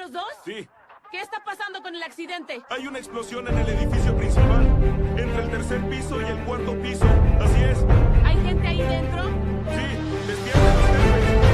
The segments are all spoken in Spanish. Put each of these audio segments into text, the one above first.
los dos? Sí, ¿Qué está pasando con el accidente? hay una explosión en el edificio principal, entre el tercer piso y el cuarto piso. Así es. ¿Hay gente ahí dentro? Sí, despierten los jefes.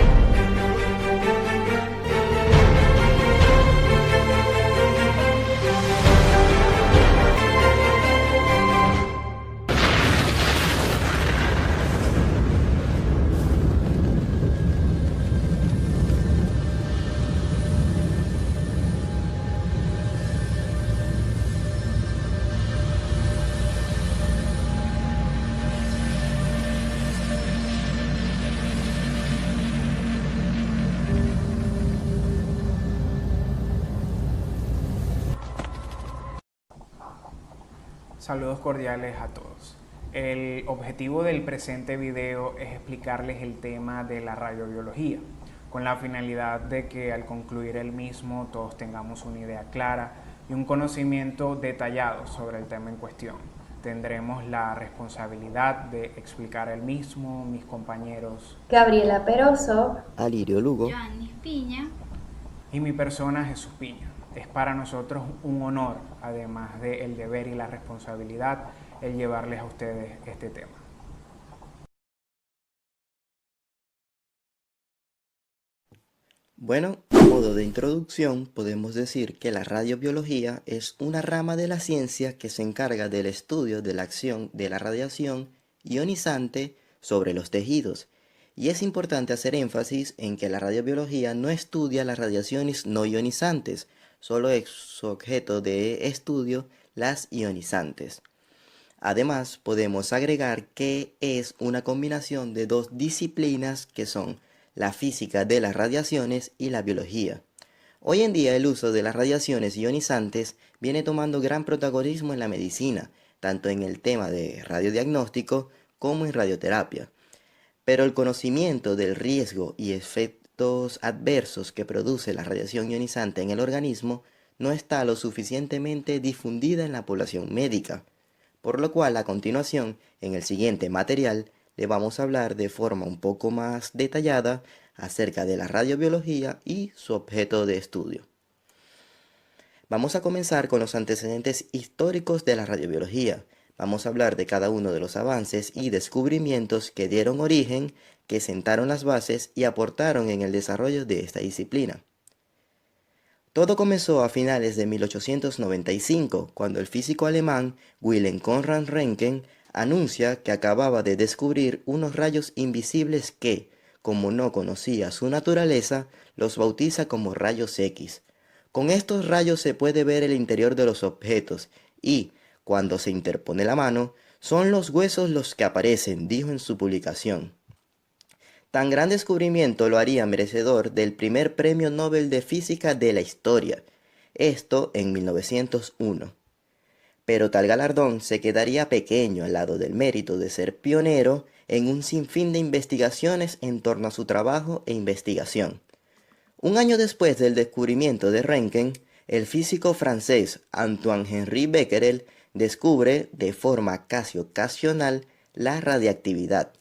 Saludos cordiales a todos. El objetivo del presente video es explicarles el tema de la radiobiología, con la finalidad de que al concluir el mismo todos tengamos una idea clara y un conocimiento detallado sobre el tema en cuestión. Tendremos la responsabilidad de explicar el mismo mis compañeros Gabriela Peroso, Alirio Lugo, Joanny Piña. y mi persona Jesús Piña. Es para nosotros un honor, además del deber y la responsabilidad, el llevarles a ustedes este tema. Bueno, a modo de introducción, podemos decir que la radiobiología es una rama de la ciencia que se encarga del estudio de la acción de la radiación ionizante sobre los tejidos. Y es importante hacer énfasis en que la radiobiología no estudia las radiaciones no ionizantes, solo es su objeto de estudio las ionizantes. Además, podemos agregar que es una combinación de dos disciplinas que son la física de las radiaciones y la biología. Hoy en día el uso de las radiaciones ionizantes viene tomando gran protagonismo en la medicina, tanto en el tema de radiodiagnóstico como en radioterapia. Pero el conocimiento del riesgo y efectos adversos que produce la radiación ionizante en el organismo no está lo suficientemente difundida en la población médica, por lo cual a continuación, en el siguiente material, le vamos a hablar de forma un poco más detallada acerca de la radiobiología y su objeto de estudio. Vamos a comenzar con los antecedentes históricos de la radiobiología. Vamos a hablar de cada uno de los avances y descubrimientos que dieron origen, que sentaron las bases y aportaron en el desarrollo de esta disciplina. Todo comenzó a finales de 1895, cuando el físico alemán Wilhelm Conrad Röntgen anuncia que acababa de descubrir unos rayos invisibles que, como no conocía su naturaleza, los bautiza como rayos X. Con estos rayos se puede ver el interior de los objetos y, cuando se interpone la mano, son los huesos los que aparecen, dijo en su publicación. Tan gran descubrimiento lo haría merecedor del primer premio Nobel de Física de la historia, esto en 1901. Pero tal galardón se quedaría pequeño al lado del mérito de ser pionero en un sinfín de investigaciones en torno a su trabajo e investigación. Un año después del descubrimiento de Röntgen, el físico francés Antoine-Henri Becquerel descubre, de forma casi ocasional, la radiactividad.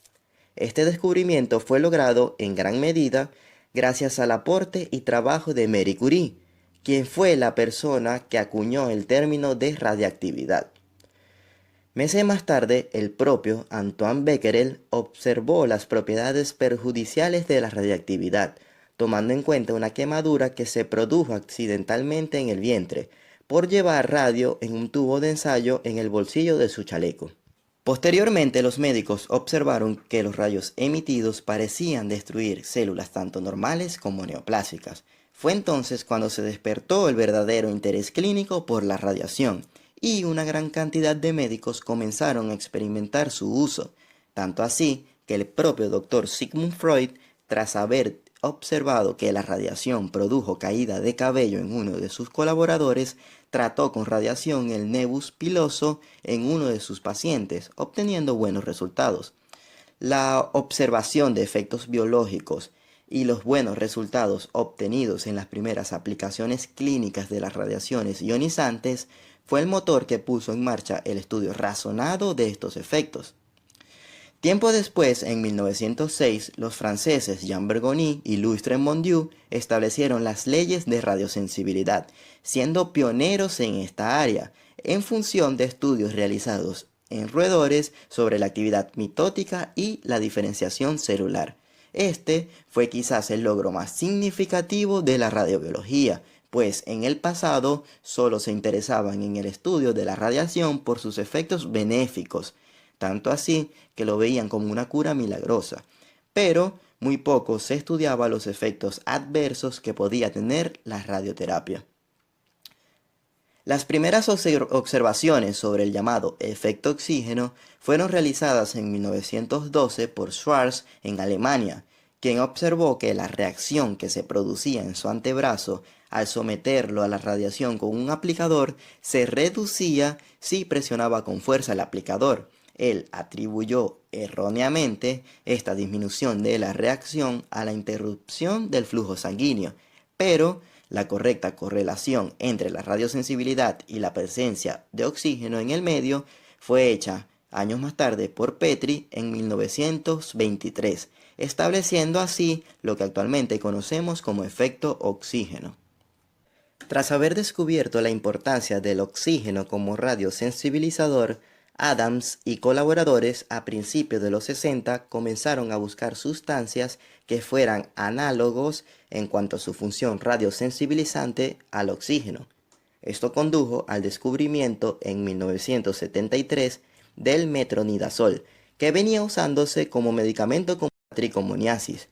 Este descubrimiento fue logrado en gran medida gracias al aporte y trabajo de Marie Curie, quien fue la persona que acuñó el término de radiactividad. Meses más tarde, el propio Antoine Becquerel observó las propiedades perjudiciales de la radiactividad, tomando en cuenta una quemadura que se produjo accidentalmente en el vientre, por llevar radio en un tubo de ensayo en el bolsillo de su chaleco. Posteriormente, los médicos observaron que los rayos emitidos parecían destruir células tanto normales como neoplásicas. Fue entonces cuando se despertó el verdadero interés clínico por la radiación, y una gran cantidad de médicos comenzaron a experimentar su uso, tanto así que el propio doctor Sigmund Freud, tras haber observado que la radiación produjo caída de cabello en uno de sus colaboradores, trató con radiación el nebus piloso en uno de sus pacientes, obteniendo buenos resultados. La observación de efectos biológicos y los buenos resultados obtenidos en las primeras aplicaciones clínicas de las radiaciones ionizantes fue el motor que puso en marcha el estudio razonado de estos efectos. Tiempo después, en 1906, los franceses Jean Bergoni y Louis Tremont-Dieu establecieron las leyes de radiosensibilidad, siendo pioneros en esta área, en función de estudios realizados en roedores sobre la actividad mitótica y la diferenciación celular. Este fue quizás el logro más significativo de la radiobiología, pues en el pasado solo se interesaban en el estudio de la radiación por sus efectos benéficos, tanto así que lo veían como una cura milagrosa, pero muy poco se estudiaba los efectos adversos que podía tener la radioterapia. Las primeras observaciones sobre el llamado efecto oxígeno fueron realizadas en 1912 por Schwarz en Alemania, quien observó que la reacción que se producía en su antebrazo al someterlo a la radiación con un aplicador se reducía si presionaba con fuerza el aplicador. Él atribuyó erróneamente esta disminución de la reacción a la interrupción del flujo sanguíneo, pero la correcta correlación entre la radiosensibilidad y la presencia de oxígeno en el medio fue hecha años más tarde por Petri en 1923, estableciendo así lo que actualmente conocemos como efecto oxígeno. Tras haber descubierto la importancia del oxígeno como radiosensibilizador, Adams y colaboradores a principios de los 60 comenzaron a buscar sustancias que fueran análogos en cuanto a su función radiosensibilizante al oxígeno. Esto condujo al descubrimiento en 1973 del metronidazol, que venía usándose como medicamento contra la tricomoniasis.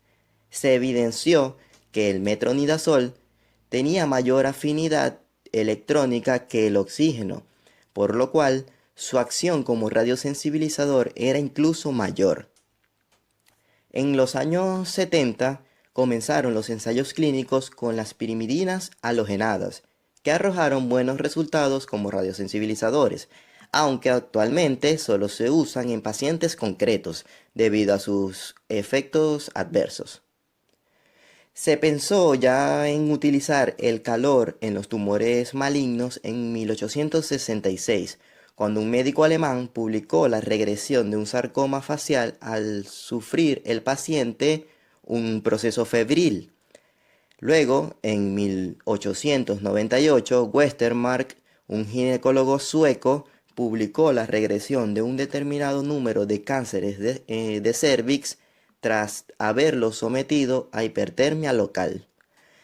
Se evidenció que el metronidazol tenía mayor afinidad electrónica que el oxígeno, por lo cual su acción como radiosensibilizador era incluso mayor. En los años 70 comenzaron los ensayos clínicos con las pirimidinas halogenadas, que arrojaron buenos resultados como radiosensibilizadores, aunque actualmente solo se usan en pacientes concretos debido a sus efectos adversos. Se pensó ya en utilizar el calor en los tumores malignos en 1866, cuando un médico alemán publicó la regresión de un sarcoma facial al sufrir el paciente un proceso febril. Luego, en 1898, Westermarck, un ginecólogo sueco, publicó la regresión de un determinado número de cánceres de cervix tras haberlo sometido a hipertermia local.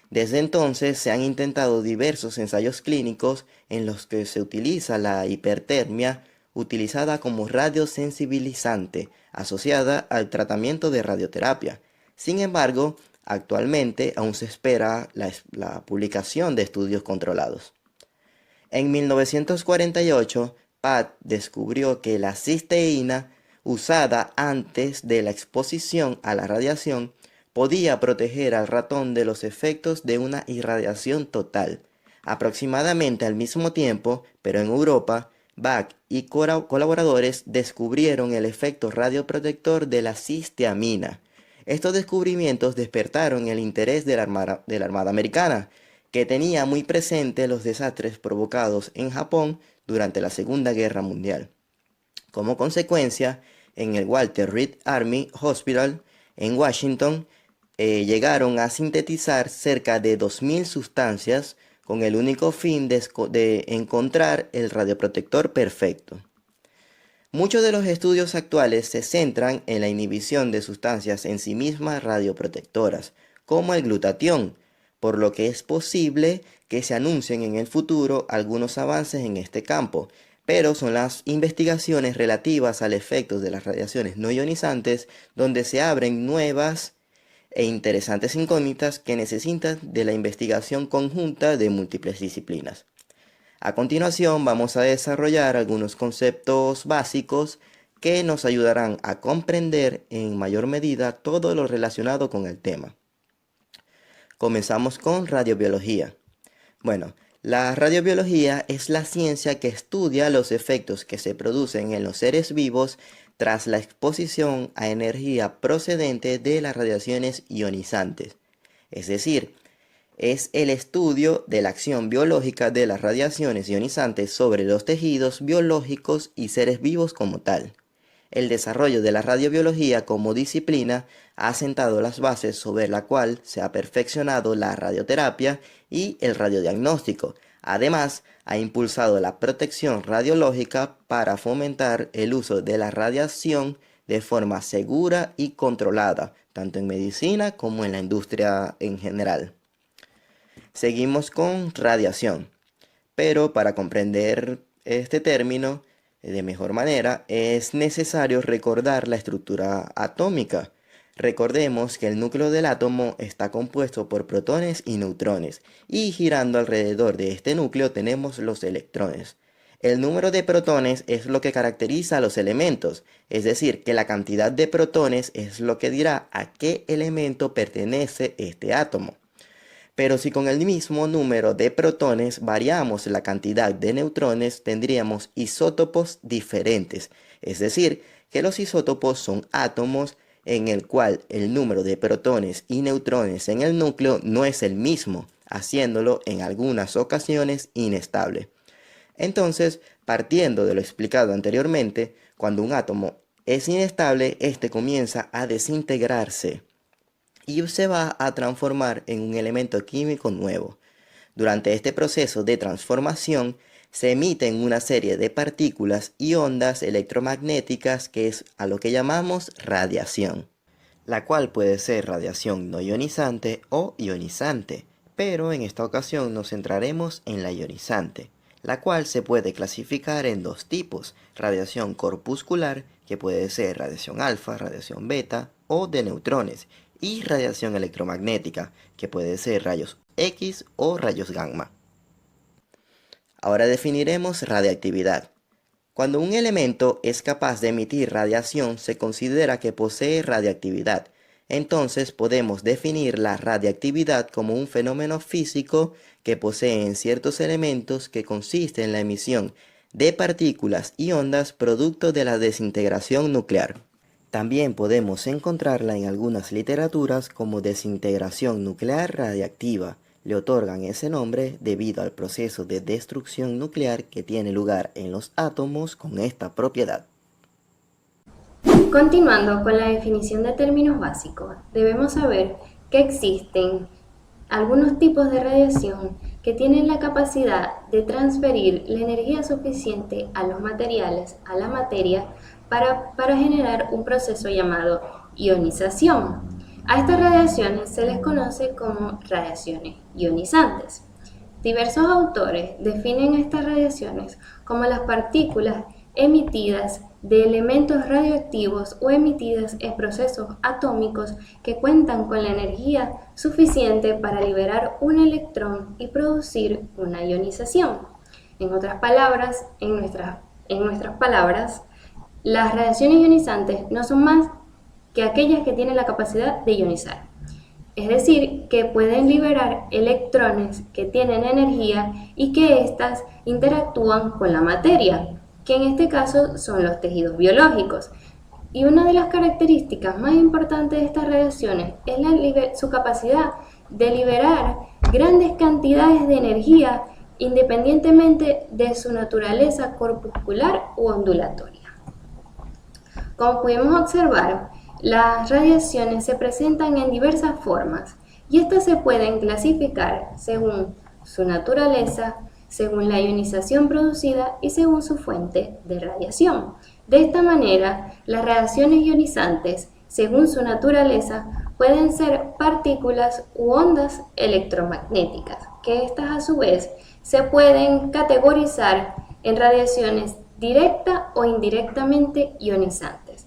Desde entonces se han intentado diversos ensayos clínicos en los que se utiliza la hipertermia utilizada como radiosensibilizante asociada al tratamiento de radioterapia. Sin embargo, actualmente aún se espera la publicación de estudios controlados. En 1948, Pat descubrió que la cisteína usada antes de la exposición a la radiación podía proteger al ratón de los efectos de una irradiación total. Aproximadamente al mismo tiempo, pero en Europa, Bach y colaboradores descubrieron el efecto radioprotector de la cisteamina. Estos descubrimientos despertaron el interés de la Armada Americana, que tenía muy presente los desastres provocados en Japón durante la Segunda Guerra Mundial. Como consecuencia, en el Walter Reed Army Hospital en Washington, llegaron a sintetizar cerca de 2.000 sustancias con el único fin de encontrar el radioprotector perfecto. Muchos de los estudios actuales se centran en la inhibición de sustancias en sí mismas radioprotectoras, como el glutatión, por lo que es posible que se anuncien en el futuro algunos avances en este campo, pero son las investigaciones relativas al efecto de las radiaciones no ionizantes donde se abren nuevas e interesantes incógnitas que necesitan de la investigación conjunta de múltiples disciplinas. A continuación vamos a desarrollar algunos conceptos básicos que nos ayudarán a comprender en mayor medida todo lo relacionado con el tema. Comenzamos con radiobiología. Bueno, la radiobiología es la ciencia que estudia los efectos que se producen en los seres vivos tras la exposición a energía procedente de las radiaciones ionizantes. Es decir, es el estudio de la acción biológica de las radiaciones ionizantes sobre los tejidos biológicos y seres vivos como tal. El desarrollo de la radiobiología como disciplina ha sentado las bases sobre la cual se ha perfeccionado la radioterapia y el radiodiagnóstico. Además, ha impulsado la protección radiológica para fomentar el uso de la radiación de forma segura y controlada, tanto en medicina como en la industria en general. Seguimos con radiación, pero para comprender este término de mejor manera es necesario recordar la estructura atómica. Recordemos que el núcleo del átomo está compuesto por protones y neutrones, y girando alrededor de este núcleo tenemos los electrones. El número de protones es lo que caracteriza a los elementos, es decir, que la cantidad de protones es lo que dirá a qué elemento pertenece este átomo. Pero si con el mismo número de protones variamos la cantidad de neutrones, tendríamos isótopos diferentes, es decir, que los isótopos son átomos en el cual el número de protones y neutrones en el núcleo no es el mismo, haciéndolo en algunas ocasiones inestable. Entonces, partiendo de lo explicado anteriormente, cuando un átomo es inestable, este comienza a desintegrarse y se va a transformar en un elemento químico nuevo. Durante este proceso de transformación, se emiten una serie de partículas y ondas electromagnéticas que es a lo que llamamos radiación, la cual puede ser radiación no ionizante o ionizante, pero en esta ocasión nos centraremos en la ionizante, la cual se puede clasificar en dos tipos: radiación corpuscular, que puede ser radiación alfa, radiación beta o de neutrones, y radiación electromagnética, que puede ser rayos X o rayos gamma. Ahora definiremos radiactividad. Cuando un elemento es capaz de emitir radiación, se considera que posee radiactividad. Entonces podemos definir la radiactividad como un fenómeno físico que poseen ciertos elementos que consiste en la emisión de partículas y ondas producto de la desintegración nuclear. También podemos encontrarla en algunas literaturas como desintegración nuclear radiactiva. Le otorgan ese nombre debido al proceso de destrucción nuclear que tiene lugar en los átomos con esta propiedad. Continuando con la definición de términos básicos, debemos saber que existen algunos tipos de radiación que tienen la capacidad de transferir la energía suficiente a los materiales, a la materia, para generar un proceso llamado ionización. A estas radiaciones se les conoce como radiaciones ionizantes. Diversos autores definen estas radiaciones como las partículas emitidas de elementos radioactivos o emitidas en procesos atómicos que cuentan con la energía suficiente para liberar un electrón y producir una ionización. En otras palabras, en nuestras palabras, las radiaciones ionizantes no son más que aquellas que tienen la capacidad de ionizar. Es decir, que pueden liberar electrones que tienen energía y que éstas interactúan con la materia, que en este caso son los tejidos biológicos. Y una de las características más importantes de estas radiaciones es su capacidad de liberar grandes cantidades de energía independientemente de su naturaleza corpuscular u ondulatoria. Como pudimos observar, las radiaciones se presentan en diversas formas y estas se pueden clasificar según su naturaleza, según la ionización producida y según su fuente de radiación. De esta manera, las radiaciones ionizantes, según su naturaleza, pueden ser partículas u ondas electromagnéticas, que estas a su vez se pueden categorizar en radiaciones directa o indirectamente ionizantes,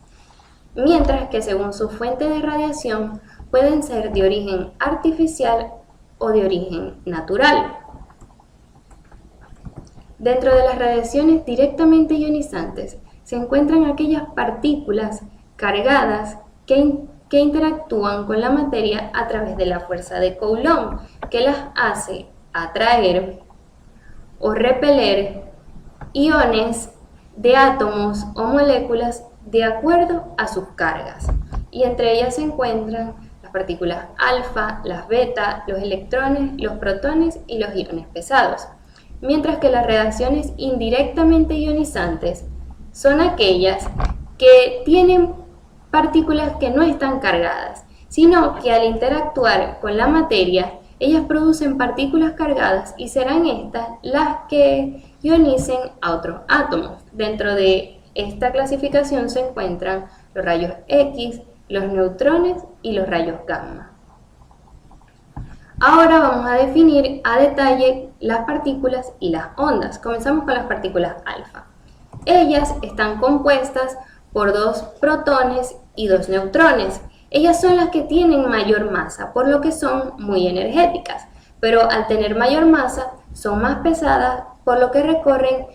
mientras que según su fuente de radiación pueden ser de origen artificial o de origen natural. Dentro de las radiaciones directamente ionizantes se encuentran aquellas partículas cargadas que interactúan con la materia a través de la fuerza de Coulomb, que las hace atraer o repeler iones de átomos o moléculas de acuerdo a sus cargas. Y entre ellas se encuentran las partículas alfa, las beta, los electrones, los protones y los iones pesados. Mientras que las radiaciones indirectamente ionizantes son aquellas que tienen partículas que no están cargadas, sino que al interactuar con la materia, ellas producen partículas cargadas y serán estas las que ionicen a otros átomos. Dentro de esta clasificación se encuentran los rayos X, los neutrones y los rayos gamma. Ahora vamos a definir a detalle las partículas y las ondas. Comenzamos con las partículas alfa. Ellas están compuestas por 2 protones y 2 neutrones. Ellas son las que tienen mayor masa, por lo que son muy energéticas, pero al tener mayor masa son más pesadas, por lo que recorren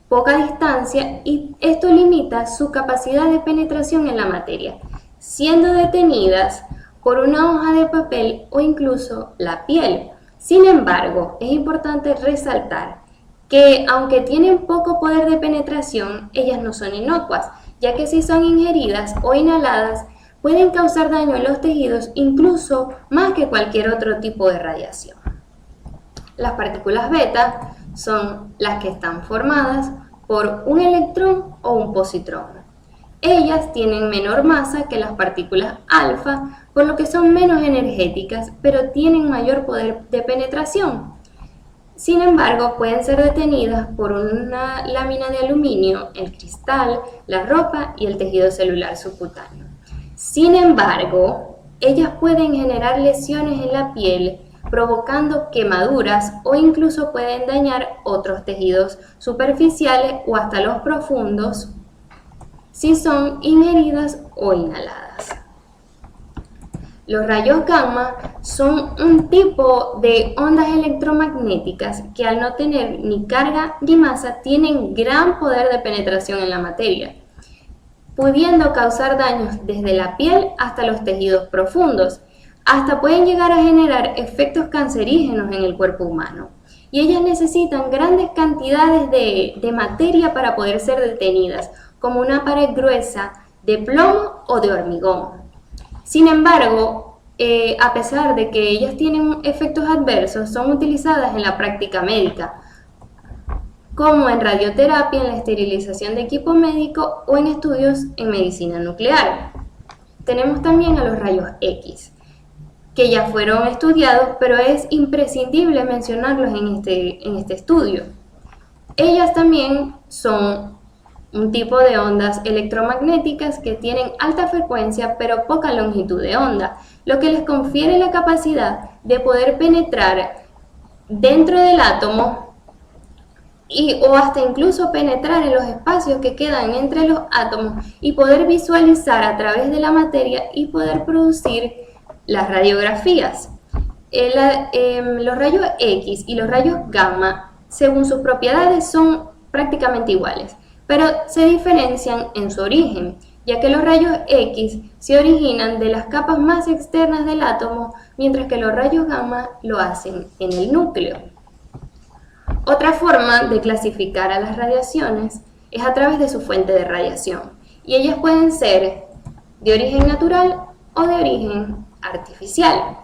poca distancia y esto limita su capacidad de penetración en la materia, siendo detenidas por una hoja de papel o incluso la piel. Sin embargo, es importante resaltar que aunque tienen poco poder de penetración, ellas no son inocuas, ya que si son ingeridas o inhaladas, pueden causar daño en los tejidos, incluso más que cualquier otro tipo de radiación. Las partículas beta son las que están formadas por un electrón o un positrón. Ellas tienen menor masa que las partículas alfa, por lo que son menos energéticas, pero tienen mayor poder de penetración. Sin embargo, pueden ser detenidas por una lámina de aluminio, el cristal, la ropa y el tejido celular subcutáneo. Sin embargo, ellas pueden generar lesiones en la piel, provocando quemaduras o incluso pueden dañar otros tejidos superficiales o hasta los profundos si son ingeridas o inhaladas. Los rayos gamma son un tipo de ondas electromagnéticas que al no tener ni carga ni masa tienen gran poder de penetración en la materia, pudiendo causar daños desde la piel hasta los tejidos profundos. Hasta pueden llegar a generar efectos cancerígenos en el cuerpo humano. Y ellas necesitan grandes cantidades de materia para poder ser detenidas, como una pared gruesa de plomo o de hormigón. Sin embargo, a pesar de que ellas tienen efectos adversos, son utilizadas en la práctica médica, como en radioterapia, en la esterilización de equipo médico o en estudios en medicina nuclear. Tenemos también a los rayos X, que ya fueron estudiados, pero es imprescindible mencionarlos en este estudio. Ellas también son un tipo de ondas electromagnéticas que tienen alta frecuencia pero poca longitud de onda, lo que les confiere la capacidad de poder penetrar dentro del átomo o hasta incluso penetrar en los espacios que quedan entre los átomos y poder visualizar a través de la materia y poder producir las radiografías. Los rayos X y los rayos gamma, según sus propiedades, son prácticamente iguales, pero se diferencian en su origen, ya que los rayos X se originan de las capas más externas del átomo, mientras que los rayos gamma lo hacen en el núcleo. Otra forma de clasificar a las radiaciones es a través de su fuente de radiación, y ellas pueden ser de origen natural o de origen artificial.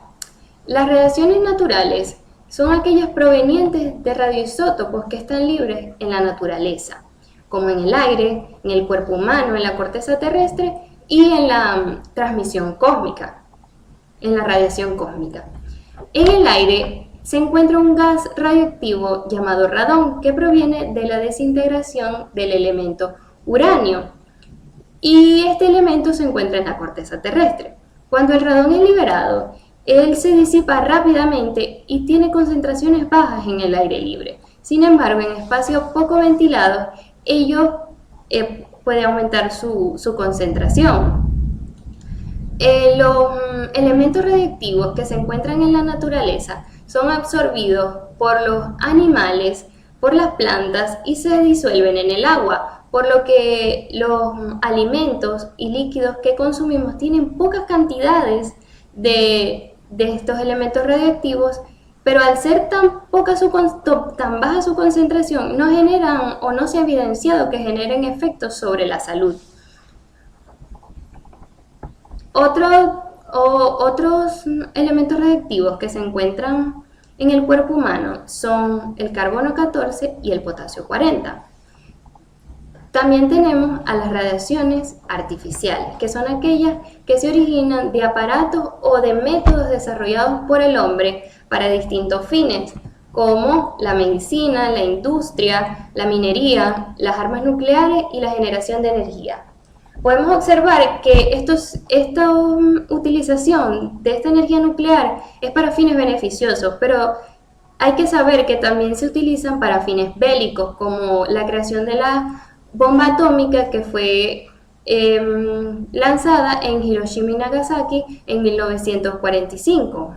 Las radiaciones naturales son aquellas provenientes de radioisótopos que están libres en la naturaleza, como en el aire, en el cuerpo humano, en la corteza terrestre y en la transmisión cósmica, en la radiación cósmica. En el aire se encuentra un gas radioactivo llamado radón que proviene de la desintegración del elemento uranio, y este elemento se encuentra en la corteza terrestre. Cuando el radón es liberado, él se disipa rápidamente y tiene concentraciones bajas en el aire libre. Sin embargo, en espacios poco ventilados, ello puede aumentar su concentración. Los elementos radiactivos que se encuentran en la naturaleza son absorbidos por los animales, por las plantas y se disuelven en el agua, por lo que los alimentos y líquidos que consumimos tienen pocas cantidades de estos elementos radiactivos, pero al ser tan baja su concentración, no generan o no se ha evidenciado que generen efectos sobre la salud. Otros elementos radiactivos que se encuentran en el cuerpo humano son el carbono 14 y el potasio 40. También tenemos a las radiaciones artificiales, que son aquellas que se originan de aparatos o de métodos desarrollados por el hombre para distintos fines, como la medicina, la industria, la minería, las armas nucleares y la generación de energía. Podemos observar que esta utilización de esta energía nuclear es para fines beneficiosos, pero hay que saber que también se utilizan para fines bélicos, como la creación de la bomba atómica que fue lanzada en Hiroshima y Nagasaki en 1945.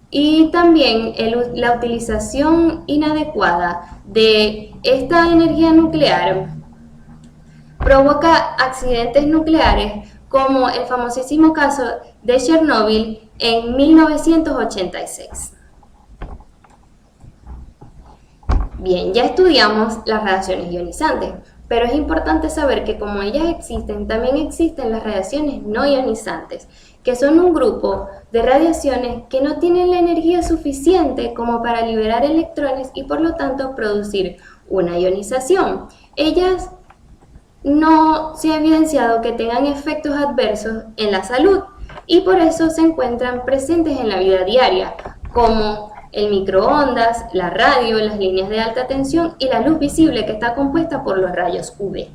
Y también la utilización inadecuada de esta energía nuclear provoca accidentes nucleares, como el famosísimo caso de Chernobyl en 1986. Bien, ya estudiamos las radiaciones ionizantes, pero es importante saber que como ellas existen, también existen las radiaciones no ionizantes, que son un grupo de radiaciones que no tienen la energía suficiente como para liberar electrones y por lo tanto producir una ionización. Ellas no se ha evidenciado que tengan efectos adversos en la salud y por eso se encuentran presentes en la vida diaria, como el microondas, la radio, las líneas de alta tensión y la luz visible, que está compuesta por los rayos UV.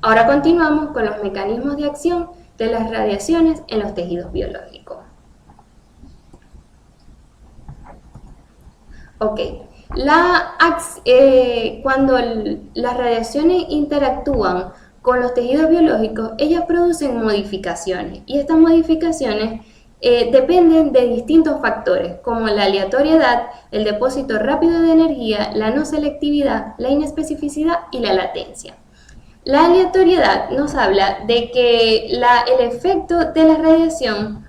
Ahora continuamos con los mecanismos de acción de las radiaciones en los tejidos biológicos. Ok, cuando las radiaciones interactúan con los tejidos biológicos, ellas producen modificaciones y estas modificaciones dependen de distintos factores como la aleatoriedad, el depósito rápido de energía, la no selectividad, la inespecificidad y la latencia. La aleatoriedad nos habla de que el efecto de la radiación,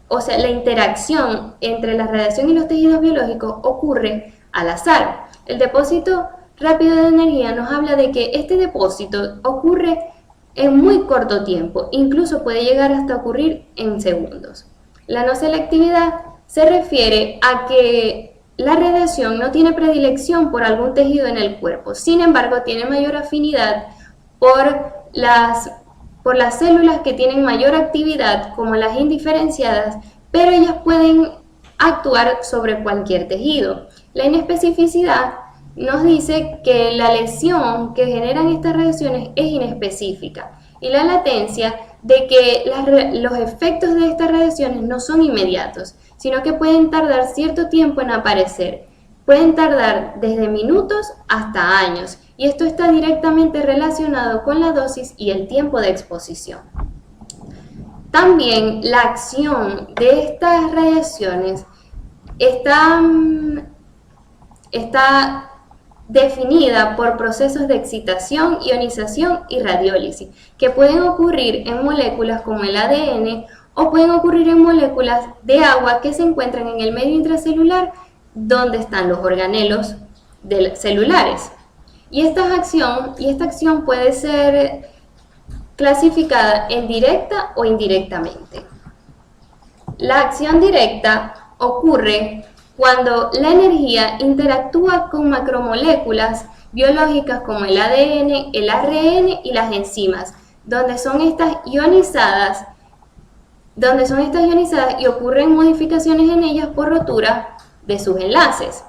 o sea, la interacción entre la radiación y los tejidos biológicos ocurre al azar. El depósito rápido de energía nos habla de que este depósito ocurre en muy corto tiempo, incluso puede llegar hasta ocurrir en segundos. La no selectividad se refiere a que la radiación no tiene predilección por algún tejido en el cuerpo, sin embargo tiene mayor afinidad por las células que tienen mayor actividad, como las indiferenciadas, pero ellas pueden actuar sobre cualquier tejido. La inespecificidad nos dice que la lesión que generan estas radiaciones es inespecífica y la latencia de que los efectos de estas radiaciones no son inmediatos, sino que pueden tardar cierto tiempo en aparecer. Pueden tardar desde minutos hasta años y esto está directamente relacionado con la dosis y el tiempo de exposición. También la acción de estas radiaciones está definida por procesos de excitación, ionización y radiólisis, que pueden ocurrir en moléculas como el ADN o pueden ocurrir en moléculas de agua que se encuentran en el medio intracelular donde están los organelos celulares. Y esta acción puede ser clasificada en directa o indirectamente. La acción directa ocurre cuando la energía interactúa con macromoléculas biológicas como el ADN, el ARN y las enzimas, donde son estas ionizadas y ocurren modificaciones en ellas por rotura de sus enlaces.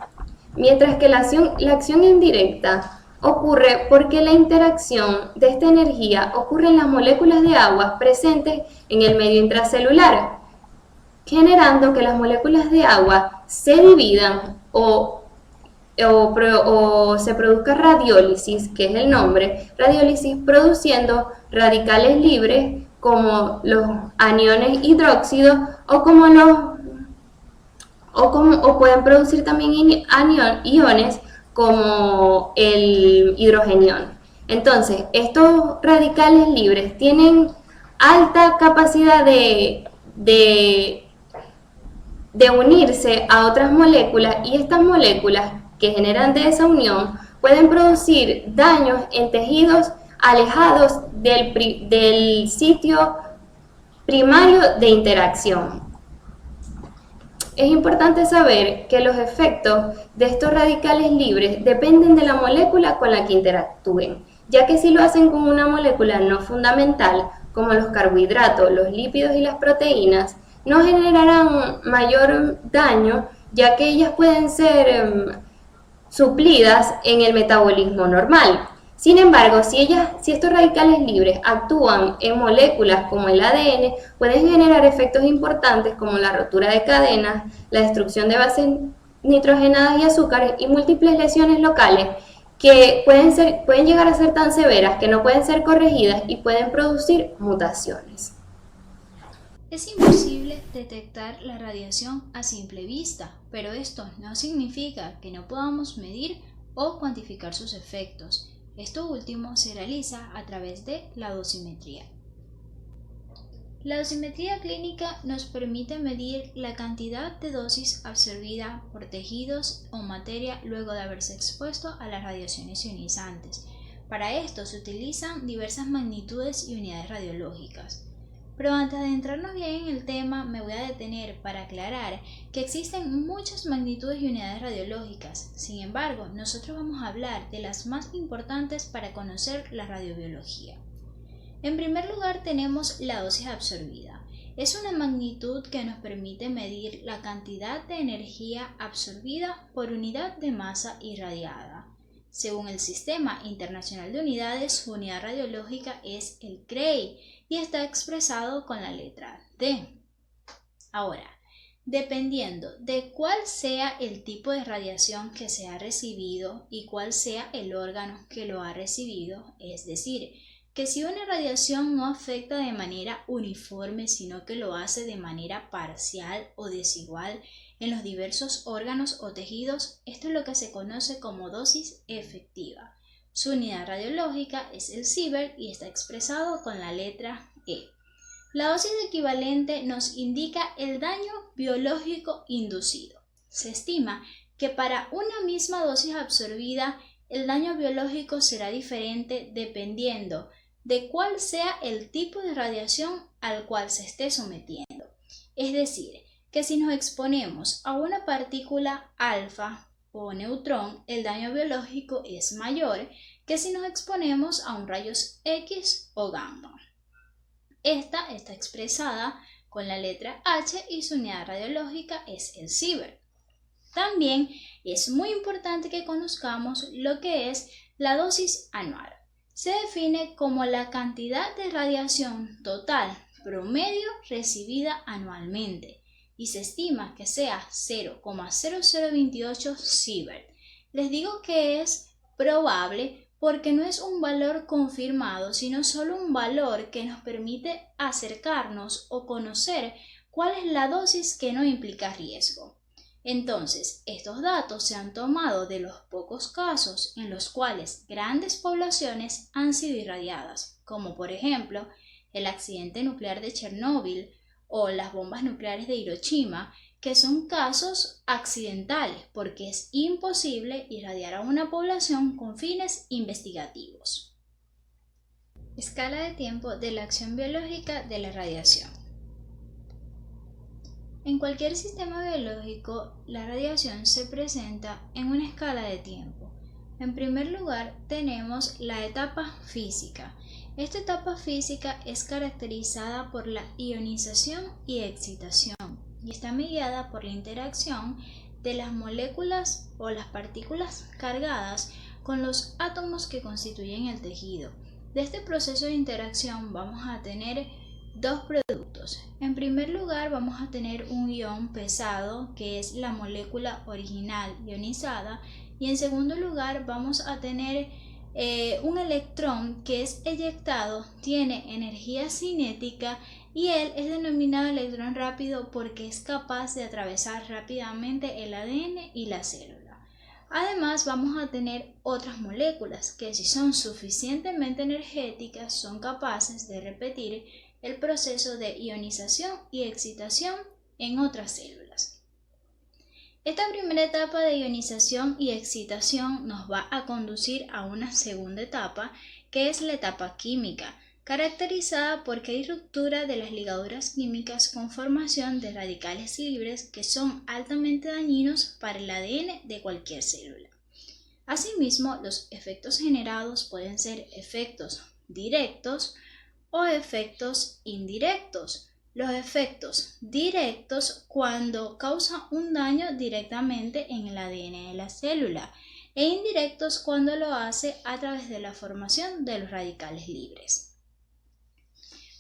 Mientras que la acción indirecta ocurre porque la interacción de esta energía ocurre en las moléculas de agua presentes en el medio intracelular, generando que las moléculas de agua se dividan o se produzca radiólisis, que es el nombre, radiólisis produciendo radicales libres como los aniones hidróxidos o pueden producir también iones como el hidrogenión. Entonces, estos radicales libres tienen alta capacidad de unirse a otras moléculas y estas moléculas que generan de esa unión pueden producir daños en tejidos alejados del sitio primario de interacción. Es importante saber que los efectos de estos radicales libres dependen de la molécula con la que interactúen, ya que si lo hacen con una molécula no fundamental, como los carbohidratos, los lípidos y las proteínas, no generarán mayor daño, ya que ellas pueden ser suplidas en el metabolismo normal. Sin embargo, si estos radicales libres actúan en moléculas como el ADN, pueden generar efectos importantes como la rotura de cadenas, la destrucción de bases nitrogenadas y azúcares y múltiples lesiones locales que pueden llegar a ser tan severas que no pueden ser corregidas y pueden producir mutaciones. Es imposible detectar la radiación a simple vista, pero esto no significa que no podamos medir o cuantificar sus efectos. Esto último se realiza a través de la dosimetría. La dosimetría clínica nos permite medir la cantidad de dosis absorbida por tejidos o materia luego de haberse expuesto a las radiaciones ionizantes. Para esto se utilizan diversas magnitudes y unidades radiológicas. Pero antes de entrarnos bien en el tema, me voy a detener para aclarar que existen muchas magnitudes y unidades radiológicas. Sin embargo, nosotros vamos a hablar de las más importantes para conocer la radiobiología. En primer lugar tenemos la dosis absorbida. Es una magnitud que nos permite medir la cantidad de energía absorbida por unidad de masa irradiada. Según el Sistema Internacional de Unidades, su unidad radiológica es el CREI y está expresado con la letra D. Ahora, dependiendo de cuál sea el tipo de radiación que se ha recibido y cuál sea el órgano que lo ha recibido, es decir, que si una radiación no afecta de manera uniforme, sino que lo hace de manera parcial o desigual en los diversos órganos o tejidos, esto es lo que se conoce como dosis efectiva. Su unidad radiológica es el Sievert y está expresado con la letra E. La dosis equivalente nos indica el daño biológico inducido. Se estima que para una misma dosis absorbida, el daño biológico será diferente dependiendo de cuál sea el tipo de radiación al cual se esté sometiendo. Es decir, que si nos exponemos a una partícula alfa o neutrón, el daño biológico es mayor que si nos exponemos a un rayos X o gamma. Esta está expresada con la letra H y su unidad radiológica es el Sievert. También es muy importante que conozcamos lo que es la dosis anual. Se define como la cantidad de radiación total promedio recibida anualmente y se estima que sea 0,0028 Sievert. Les digo que es probable porque no es un valor confirmado, sino solo un valor que nos permite acercarnos o conocer cuál es la dosis que no implica riesgo. Entonces, estos datos se han tomado de los pocos casos en los cuales grandes poblaciones han sido irradiadas, como por ejemplo el accidente nuclear de Chernóbil o las bombas nucleares de Hiroshima, que son casos accidentales porque es imposible irradiar a una población con fines investigativos. Escala de tiempo de la acción biológica de la radiación. En cualquier sistema biológico, la radiación se presenta en una escala de tiempo. En primer lugar, tenemos la etapa física. Esta etapa física es caracterizada por la ionización y excitación y está mediada por la interacción de las moléculas o las partículas cargadas con los átomos que constituyen el tejido. De este proceso de interacción vamos a tener dos productos. En primer lugar vamos a tener un ion pesado que es la molécula original ionizada y en segundo lugar vamos a tener un electrón que es eyectado, tiene energía cinética y él es denominado electrón rápido porque es capaz de atravesar rápidamente el ADN y la célula. Además vamos a tener otras moléculas que si son suficientemente energéticas son capaces de repetir el proceso de ionización y excitación en otras células. Esta primera etapa de ionización y excitación nos va a conducir a una segunda etapa que es la etapa química, caracterizada porque hay ruptura de las ligaduras químicas con formación de radicales libres que son altamente dañinos para el ADN de cualquier célula. Asimismo, los efectos generados pueden ser efectos directos o efectos indirectos. Los efectos directos cuando causan un daño directamente en el ADN de la célula e indirectos cuando lo hace a través de la formación de los radicales libres.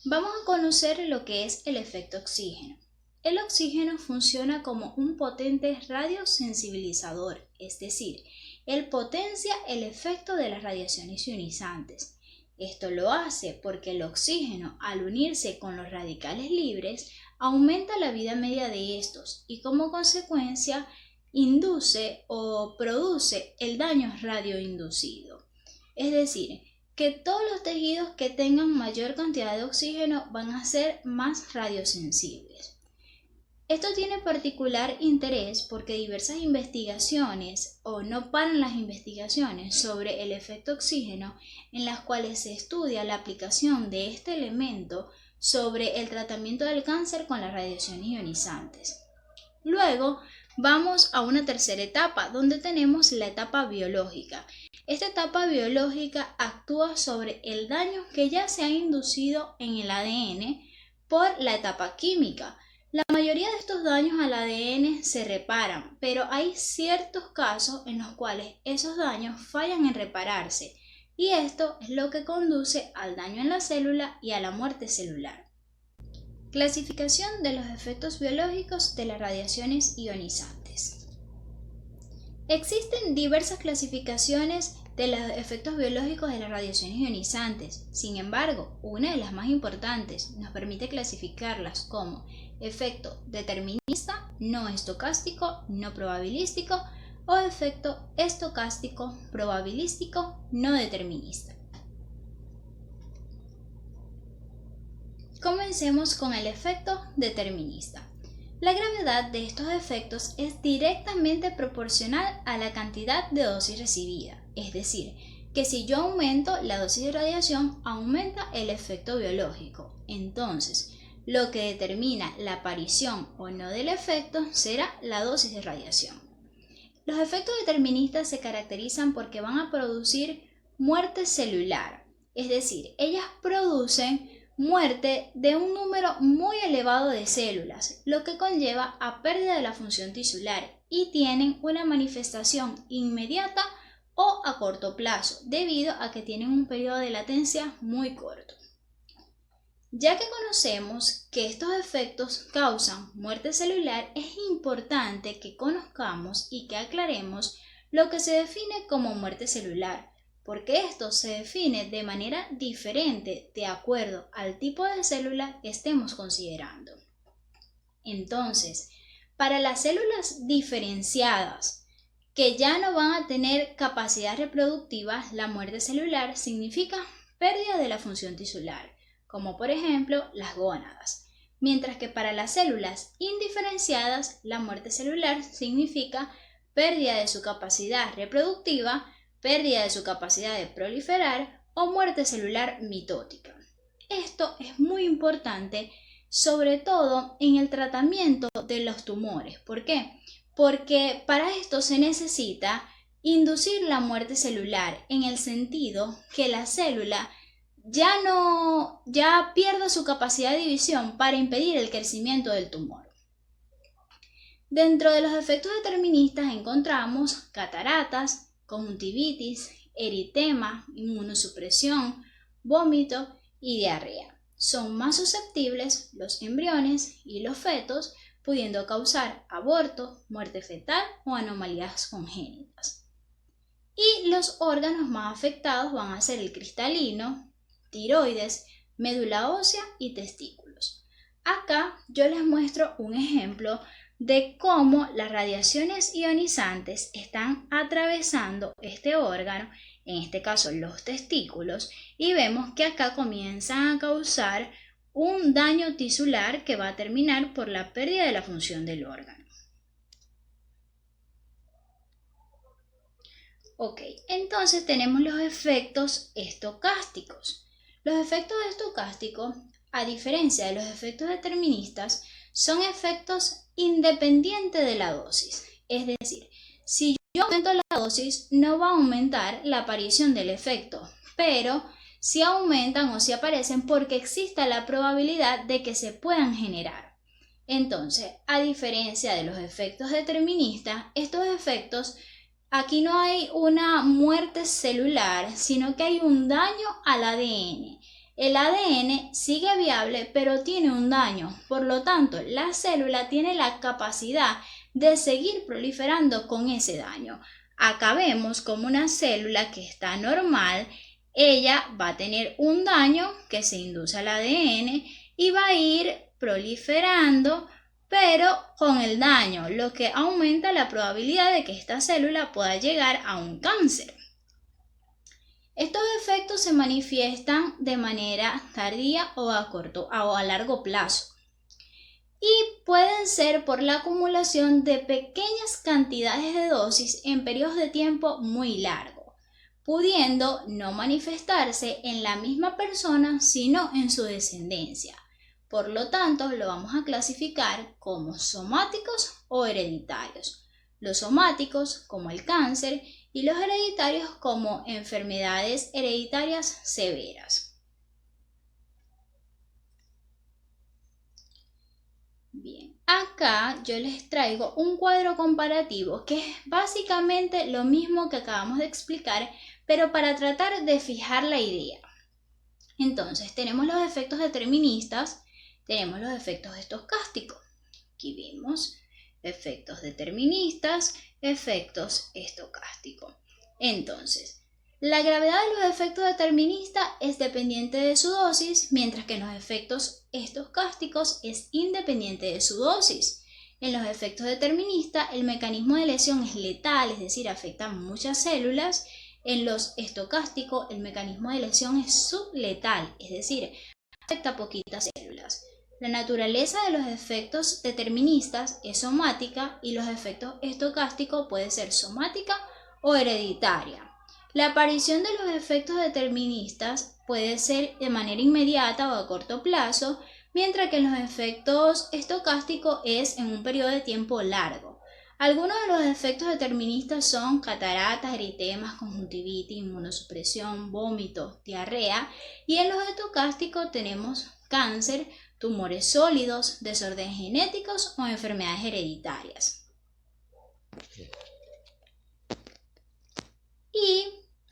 Vamos a conocer lo que es el efecto oxígeno. El oxígeno funciona como un potente radiosensibilizador, es decir, él potencia el efecto de las radiaciones ionizantes. Esto lo hace porque el oxígeno, al unirse con los radicales libres, aumenta la vida media de estos y como consecuencia induce o produce el daño radioinducido. Es decir, que todos los tejidos que tengan mayor cantidad de oxígeno van a ser más radiosensibles. Esto tiene particular interés porque diversas investigaciones, o no paran las investigaciones sobre el efecto oxígeno, en las cuales se estudia la aplicación de este elemento sobre el tratamiento del cáncer con las radiaciones ionizantes. Luego vamos a una tercera etapa, donde tenemos la etapa biológica. Esta etapa biológica actúa sobre el daño que ya se ha inducido en el ADN por la etapa química. La mayoría de estos daños al ADN se reparan, pero hay ciertos casos en los cuales esos daños fallan en repararse, y esto es lo que conduce al daño en la célula y a la muerte celular. Clasificación de los efectos biológicos de las radiaciones ionizantes. Existen diversas clasificaciones de los efectos biológicos de las radiaciones ionizantes. Sin embargo, una de las más importantes nos permite clasificarlas como efecto determinista, no estocástico, no probabilístico o efecto estocástico, probabilístico, no determinista. Comencemos con el efecto determinista. La gravedad de estos efectos es directamente proporcional a la cantidad de dosis recibida, es decir, que si yo aumento la dosis de radiación, aumenta el efecto biológico. Entonces, lo que determina la aparición o no del efecto será la dosis de radiación. Los efectos deterministas se caracterizan porque van a producir muerte celular, es decir, ellas producen muerte de un número muy elevado de células, lo que conlleva a pérdida de la función tisular y tienen una manifestación inmediata o a corto plazo, debido a que tienen un periodo de latencia muy corto. Ya que conocemos que estos efectos causan muerte celular, es importante que conozcamos y que aclaremos lo que se define como muerte celular, porque esto se define de manera diferente de acuerdo al tipo de célula que estemos considerando. Entonces, para las células diferenciadas que ya no van a tener capacidad reproductiva, la muerte celular significa pérdida de la función tisular, como por ejemplo las gónadas, mientras que para las células indiferenciadas, la muerte celular significa pérdida de su capacidad reproductiva, pérdida de su capacidad de proliferar o muerte celular mitótica. Esto es muy importante, sobre todo en el tratamiento de los tumores. ¿Por qué? Porque para esto se necesita inducir la muerte celular en el sentido que la célula ya pierda su capacidad de división para impedir el crecimiento del tumor. Dentro de los efectos deterministas encontramos cataratas, conjuntivitis, eritema, inmunosupresión, vómito y diarrea. Son más susceptibles los embriones y los fetos, pudiendo causar aborto, muerte fetal o anomalías congénitas. Y los órganos más afectados van a ser el cristalino, tiroides, médula ósea y testículos. Acá yo les muestro un ejemplo de cómo las radiaciones ionizantes están atravesando este órgano, en este caso los testículos, y vemos que acá comienzan a causar un daño tisular que va a terminar por la pérdida de la función del órgano. Ok, entonces tenemos los efectos estocásticos. Los efectos estocásticos, a diferencia de los efectos deterministas, son efectos independientes de la dosis. Es decir, si yo yo aumento la dosis, no va a aumentar la aparición del efecto, pero sí aumentan o sí aparecen porque exista la probabilidad de que se puedan generar. Entonces, a diferencia de los efectos deterministas, estos efectos, aquí no hay una muerte celular, sino que hay un daño al ADN. El ADN sigue viable, pero tiene un daño. Por lo tanto, la célula tiene la capacidad de seguir proliferando con ese daño. Acá vemos como una célula que está normal, ella va a tener un daño que se induce al ADN y va a ir proliferando, pero con el daño, lo que aumenta la probabilidad de que esta célula pueda llegar a un cáncer. Estos efectos se manifiestan de manera tardía o a largo plazo y pueden ser por la acumulación de pequeñas cantidades de dosis en periodos de tiempo muy largos, pudiendo no manifestarse en la misma persona sino en su descendencia. Por lo tanto, lo vamos a clasificar como somáticos o hereditarios. Los somáticos como el cáncer y los hereditarios como enfermedades hereditarias severas. Bien, acá yo les traigo un cuadro comparativo que es básicamente lo mismo que acabamos de explicar, pero para tratar de fijar la idea. Entonces, tenemos los efectos deterministas, tenemos los efectos estocásticos. Aquí vimos efectos deterministas, efectos estocásticos. Entonces, la gravedad de los efectos deterministas es dependiente de su dosis, mientras que en los efectos estocásticos es independiente de su dosis. En los efectos deterministas, el mecanismo de lesión es letal, es decir, afecta a muchas células. En los estocásticos, el mecanismo de lesión es subletal, es decir, afecta a poquitas células. La naturaleza de los efectos deterministas es somática y los efectos estocásticos puede ser somática o hereditaria. La aparición de los efectos deterministas puede ser de manera inmediata o a corto plazo, mientras que en los efectos estocásticos es en un periodo de tiempo largo. Algunos de los efectos deterministas son cataratas, eritemas, conjuntivitis, inmunosupresión, vómito, diarrea, y en los estocásticos tenemos cáncer, tumores sólidos, desórdenes genéticos o enfermedades hereditarias. Y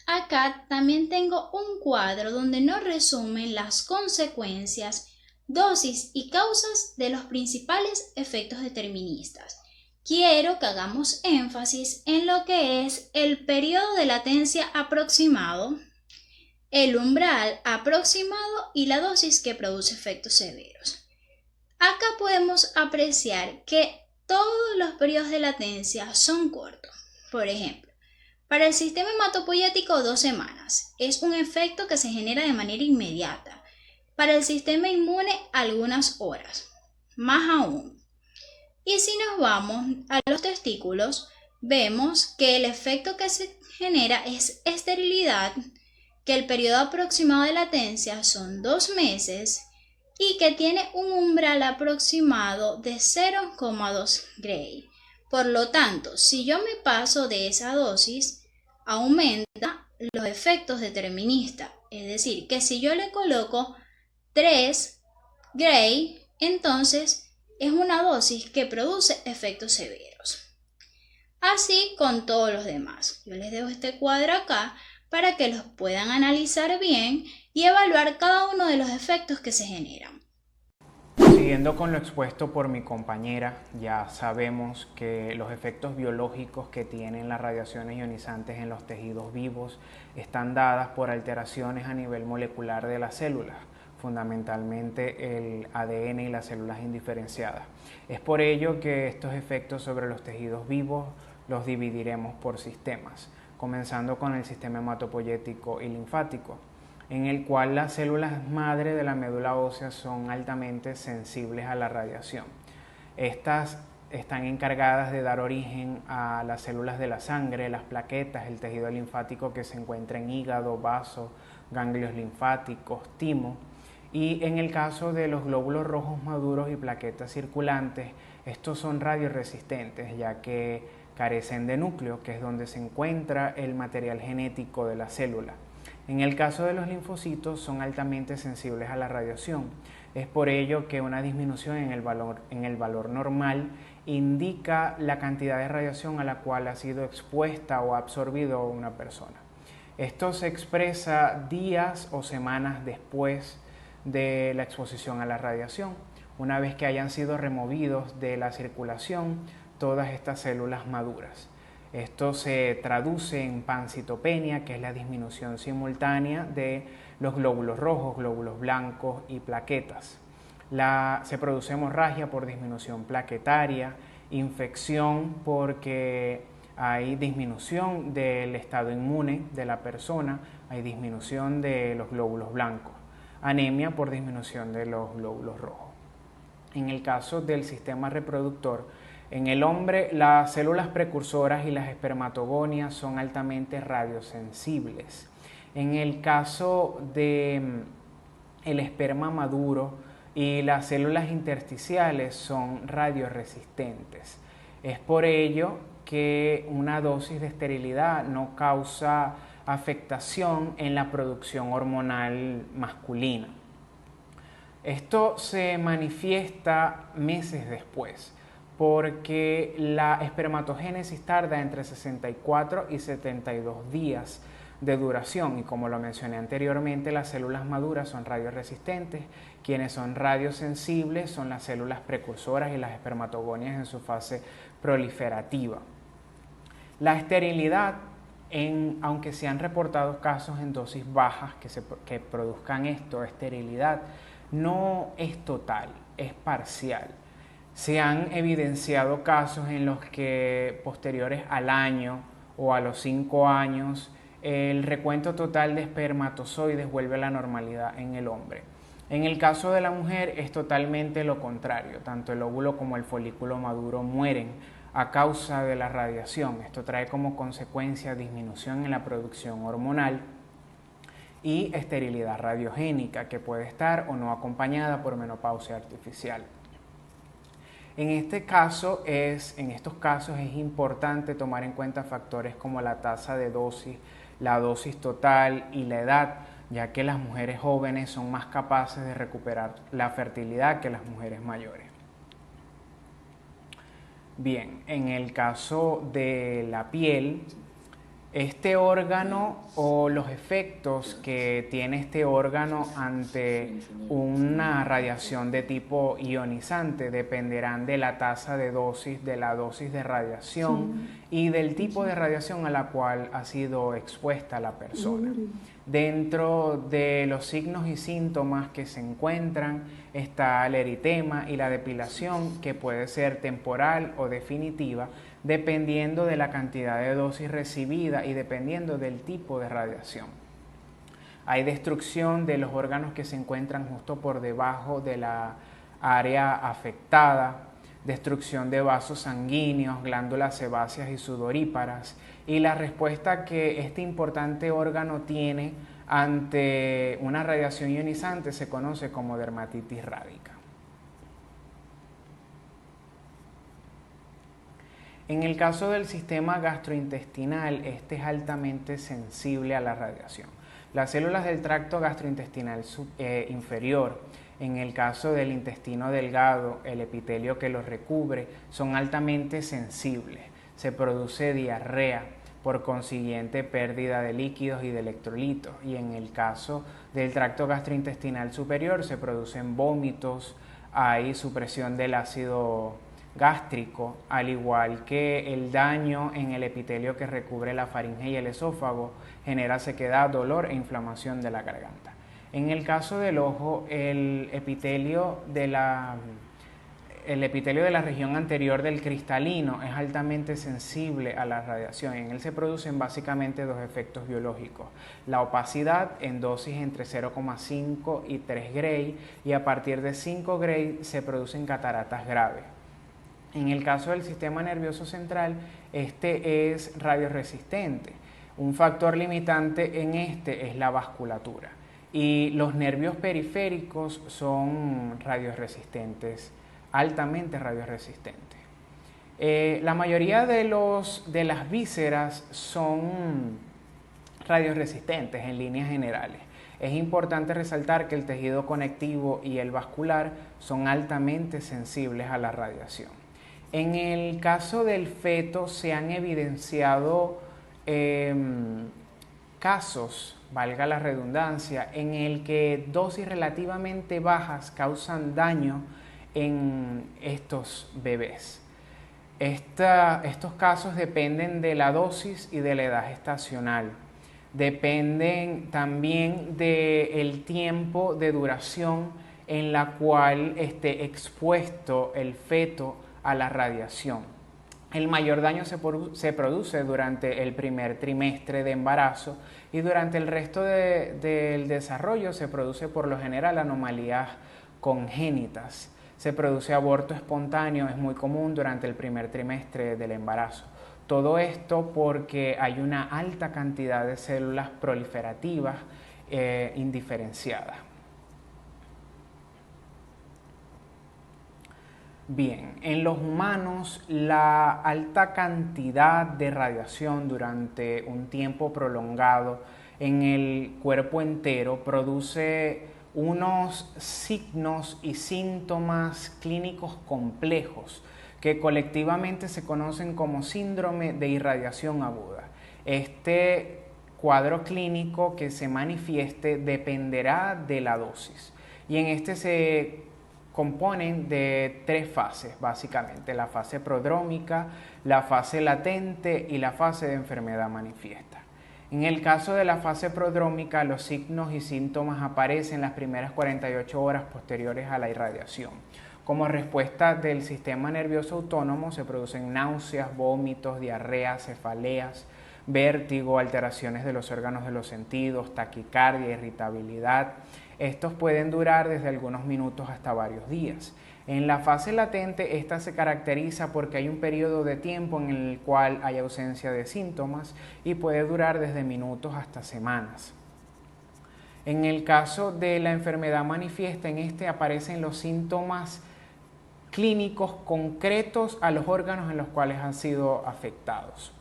acá también tengo un cuadro donde nos resumen las consecuencias, dosis y causas de los principales efectos deterministas. Quiero que hagamos énfasis en lo que es el periodo de latencia aproximado, el umbral aproximado y la dosis que produce efectos severos. Acá podemos apreciar que todos los periodos de latencia son cortos. Por ejemplo, para el sistema hematopoyético 2 semanas es un efecto que se genera de manera inmediata. Para el sistema inmune algunas horas, más aún. Y si nos vamos a los testículos, vemos que el efecto que se genera es esterilidad, que el periodo aproximado de latencia son 2 meses y que tiene un umbral aproximado de 0,2 Gray. Por lo tanto, si yo me paso de esa dosis, aumenta los efectos deterministas. Es decir, que si yo le coloco 3 Gray, entonces es una dosis que produce efectos severos. Así con todos los demás. Yo les dejo este cuadro acá para que los puedan analizar bien y evaluar cada uno de los efectos que se generan. Siguiendo con lo expuesto por mi compañera, ya sabemos que los efectos biológicos que tienen las radiaciones ionizantes en los tejidos vivos están dadas por alteraciones a nivel molecular de las células, fundamentalmente el ADN y las células indiferenciadas. Es por ello que estos efectos sobre los tejidos vivos los dividiremos por sistemas, comenzando con el sistema hematopoyético y linfático, en el cual las células madre de la médula ósea son altamente sensibles a la radiación. Estas están encargadas de dar origen a las células de la sangre, las plaquetas, el tejido linfático que se encuentra en hígado, vaso, ganglios linfáticos, timo. Y en el caso de los glóbulos rojos maduros y plaquetas circulantes, estos son radioresistentes, ya que carecen de núcleo, que es donde se encuentra el material genético de la célula. En el caso de los linfocitos son altamente sensibles a la radiación. Es por ello que una disminución en el valor normal indica la cantidad de radiación a la cual ha sido expuesta o absorbido una persona. Esto se expresa días o semanas después de la exposición a la radiación, una vez que hayan sido removidos de la circulación todas estas células maduras. Esto se traduce en pancitopenia, que es la disminución simultánea de los glóbulos rojos, glóbulos blancos y plaquetas. Se produce hemorragia por disminución plaquetaria, infección porque hay disminución del estado inmune de la persona, hay disminución de los glóbulos blancos, anemia por disminución de los glóbulos rojos. En el caso del sistema reproductor, en el hombre las células precursoras y las espermatogonias son altamente radiosensibles. En el caso del esperma maduro y las células intersticiales son radioresistentes. Es por ello que una dosis de esterilidad no causa afectación en la producción hormonal masculina. Esto se manifiesta meses después, porque la espermatogénesis tarda entre 64 y 72 días de duración y como lo mencioné anteriormente, las células maduras son radioresistentes, quienes son radiosensibles son las células precursoras y las espermatogonias en su fase proliferativa. La esterilidad, aunque se han reportado casos en dosis bajas que produzcan esterilidad, no es total, es parcial. Se han evidenciado casos en los que posteriores al año o a los 5 años el recuento total de espermatozoides vuelve a la normalidad en el hombre. En el caso de la mujer es totalmente lo contrario, tanto el óvulo como el folículo maduro mueren a causa de la radiación. Esto trae como consecuencia disminución en la producción hormonal y esterilidad radiogénica que puede estar o no acompañada por menopausia artificial. En estos casos es importante tomar en cuenta factores como la tasa de dosis, la dosis total y la edad, ya que las mujeres jóvenes son más capaces de recuperar la fertilidad que las mujeres mayores. Bien, en el caso de la piel, este órgano o los efectos que tiene este órgano ante una radiación de tipo ionizante dependerán de la tasa de dosis, de la dosis de radiación y del tipo de radiación a la cual ha sido expuesta la persona. Dentro de los signos y síntomas que se encuentran está el eritema y la depilación, que puede ser temporal o definitiva, dependiendo de la cantidad de dosis recibida y dependiendo del tipo de radiación. Hay destrucción de los órganos que se encuentran justo por debajo de la área afectada, destrucción de vasos sanguíneos, glándulas sebáceas y sudoríparas, y la respuesta que este importante órgano tiene ante una radiación ionizante se conoce como dermatitis rádica. En el caso del sistema gastrointestinal, este es altamente sensible a la radiación. Las células del tracto gastrointestinal inferior, en el caso del intestino delgado, el epitelio que los recubre, son altamente sensibles. Se produce diarrea, por consiguiente pérdida de líquidos y de electrolitos. Y en el caso del tracto gastrointestinal superior se producen vómitos, hay supresión del ácido gástrico, al igual que el daño en el epitelio que recubre la faringe y el esófago genera sequedad, dolor e inflamación de la garganta. En el caso del ojo, el epitelio de la región anterior del cristalino es altamente sensible a la radiación. En él se producen básicamente dos efectos biológicos: la opacidad en dosis entre 0,5 y 3 Gray, y a partir de 5 Gray se producen cataratas graves. En el caso del sistema nervioso central, este es radioresistente. Un factor limitante en este es la vasculatura. Y los nervios periféricos son radioresistentes, altamente radioresistentes. La mayoría de las vísceras son radioresistentes en líneas generales. Es importante resaltar que el tejido conectivo y el vascular son altamente sensibles a la radiación. En el caso del feto se han evidenciado casos, valga la redundancia, en el que dosis relativamente bajas causan daño en estos bebés. Estos casos dependen de la dosis y de la edad gestacional. Dependen también del tiempo de duración en la cual esté expuesto el feto a la radiación. El mayor daño se produce durante el primer trimestre de embarazo y durante el resto del desarrollo se produce por lo general anomalías congénitas. Se produce aborto espontáneo, es muy común durante el primer trimestre del embarazo. Todo esto porque hay una alta cantidad de células proliferativas indiferenciadas. Bien, en los humanos la alta cantidad de radiación durante un tiempo prolongado en el cuerpo entero produce unos signos y síntomas clínicos complejos que colectivamente se conocen como síndrome de irradiación aguda. Este cuadro clínico que se manifieste dependerá de la dosis y en este se componen de 3 fases básicamente: la fase prodrómica, la fase latente y la fase de enfermedad manifiesta. En el caso de la fase prodrómica, los signos y síntomas aparecen las primeras 48 horas posteriores a la irradiación. Como respuesta del sistema nervioso autónomo se producen náuseas, vómitos, diarreas, cefaleas, vértigo, alteraciones de los órganos de los sentidos, taquicardia, irritabilidad. Estos pueden durar desde algunos minutos hasta varios días. En la fase latente, esta se caracteriza porque hay un periodo de tiempo en el cual hay ausencia de síntomas y puede durar desde minutos hasta semanas. En el caso de la enfermedad manifiesta, en este aparecen los síntomas clínicos concretos a los órganos en los cuales han sido afectados.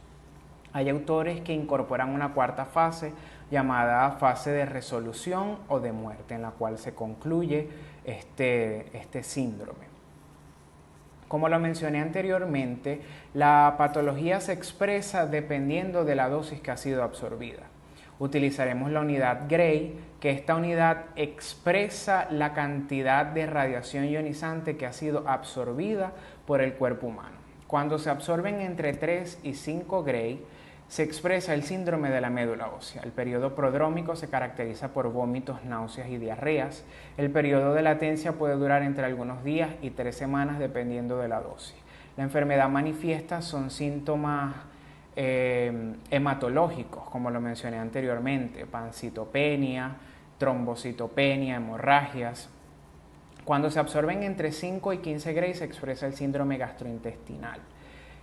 Hay autores que incorporan una 4ª fase llamada fase de resolución o de muerte, en la cual se concluye este síndrome. Como lo mencioné anteriormente, la patología se expresa dependiendo de la dosis que ha sido absorbida. Utilizaremos la unidad Gray, que esta unidad expresa la cantidad de radiación ionizante que ha sido absorbida por el cuerpo humano. Cuando se absorben entre 3 y 5 Gray, se expresa el síndrome de la médula ósea. El periodo prodrómico se caracteriza por vómitos, náuseas y diarreas. El periodo de latencia puede durar entre algunos días y 3 semanas dependiendo de la dosis. La enfermedad manifiesta son síntomas hematológicos, como lo mencioné anteriormente: pancitopenia, trombocitopenia, hemorragias. Cuando se absorben entre 5 y 15 Gray se expresa el síndrome gastrointestinal.